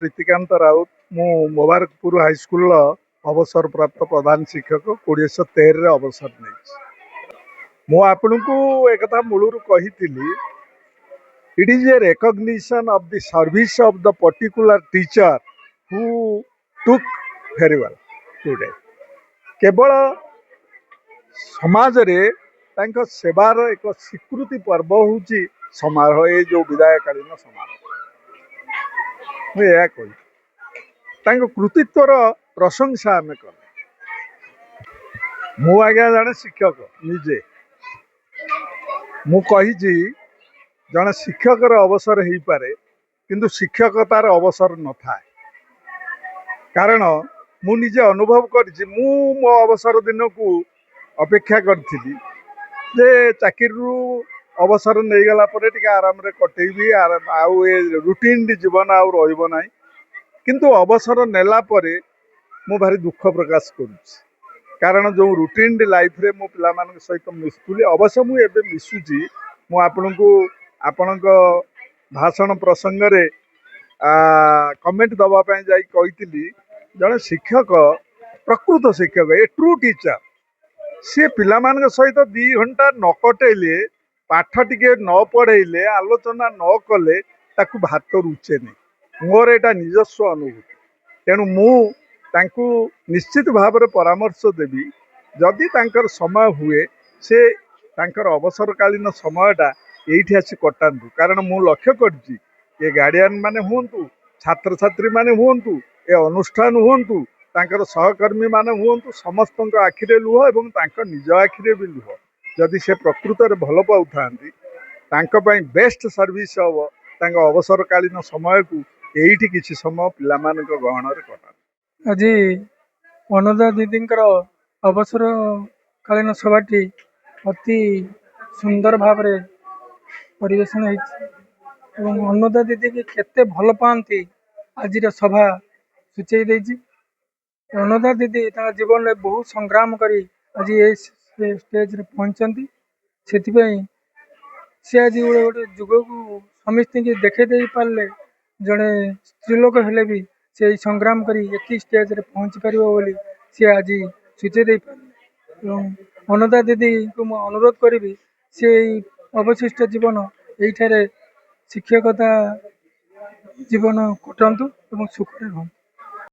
प्रीतिकांत राउत मु मुबारकपुर हाईस्कूल अवसर प्राप्त प्रधान शिक्षक 2013 अवसर नहीं मु आपण को एक मूलर कही it is a recognition of the service of the particular teacher who took very well today केवल समाज रे तांको सेवार एक स्वीकृति पर्व हूँ समारोह ये जो विदायकालीन समारोह मुझे कही कृतित्वर प्रशंसा आम कले मु आज्ञा जड़े शिक्षक निजे मु कही जड़े शिक्षकर अवसर हो पारे किंतु शिक्षकतार अवसर न थाए कारण मु निजे अनुभव करी मो अवसर दिन को अपेक्षा करी जे चाकरी अवसर नहीं गला परे टिके आराम रे कटेबी आउ ए रूटीन जीवन आउ रहिबो नाही किंतु अवसर नेला परे मु भारी दुख प्रकाश करुच्ची कारण जो रूटीन लाइफ रे मो पिला मान सहित मिसुली अवश्य मु एबे मिसुची मु आपनको आपणक भाषण प्रसंग रे कमेंट दबा पय जाई कहितली जने शिक्षक प्रकृत शिक्षक ए ट्रू टीचर सी पिला मान सहित 2 घंटा न कटेले पाठ टिके न पढ़ेले आलोचना न कले ताकू भात रुचे नहीं मोर एटा निजस्व अनुभूति तेणु मु तांकू निश्चित भाव में परामर्श देवी जदि तांकर समय हुए से तांकर अवसरकालीन समयटा एठी आसी कटातु कारण मु लक्ष्य करछि ये गार्डियन माने हुंतु छात्र छात्री माने हुंतु ए अनुष्ठान हुंतु तांकर सहकर्मी माने हुंतु समस्त आखिरे लुह एवं तांकर निज आखिरे भी लुह जदि से प्रकृत में भल पाई बेस्ट सर्विस हम तांका अवसरकालीन समय को एठी किछि समय पिला मान गहन रे कटा आज अनुदा दीदी अवसर कालीन सभाटी अति सुंदर भाव रे परिवेशन होती अनुदा दीदी की केते भल पाती आज सभा सूचई देछि अनुदा दीदी जीवन में बहुत संग्राम करी आज ये स्टेज रे पहुंचती से आज गोटे जुग को समस्त की देखे दे पारे जड़े स्त्रीलोक हेले भी से संग्राम करी एक स्टेज रे पहुंची पार बोली सी आज सूचई दे पारे अनुदा दीदी को मु अनुरोध करी से अवशिष्ट जीवन ये शिक्षकता जीवन कटंतु सुखरे रहंतु।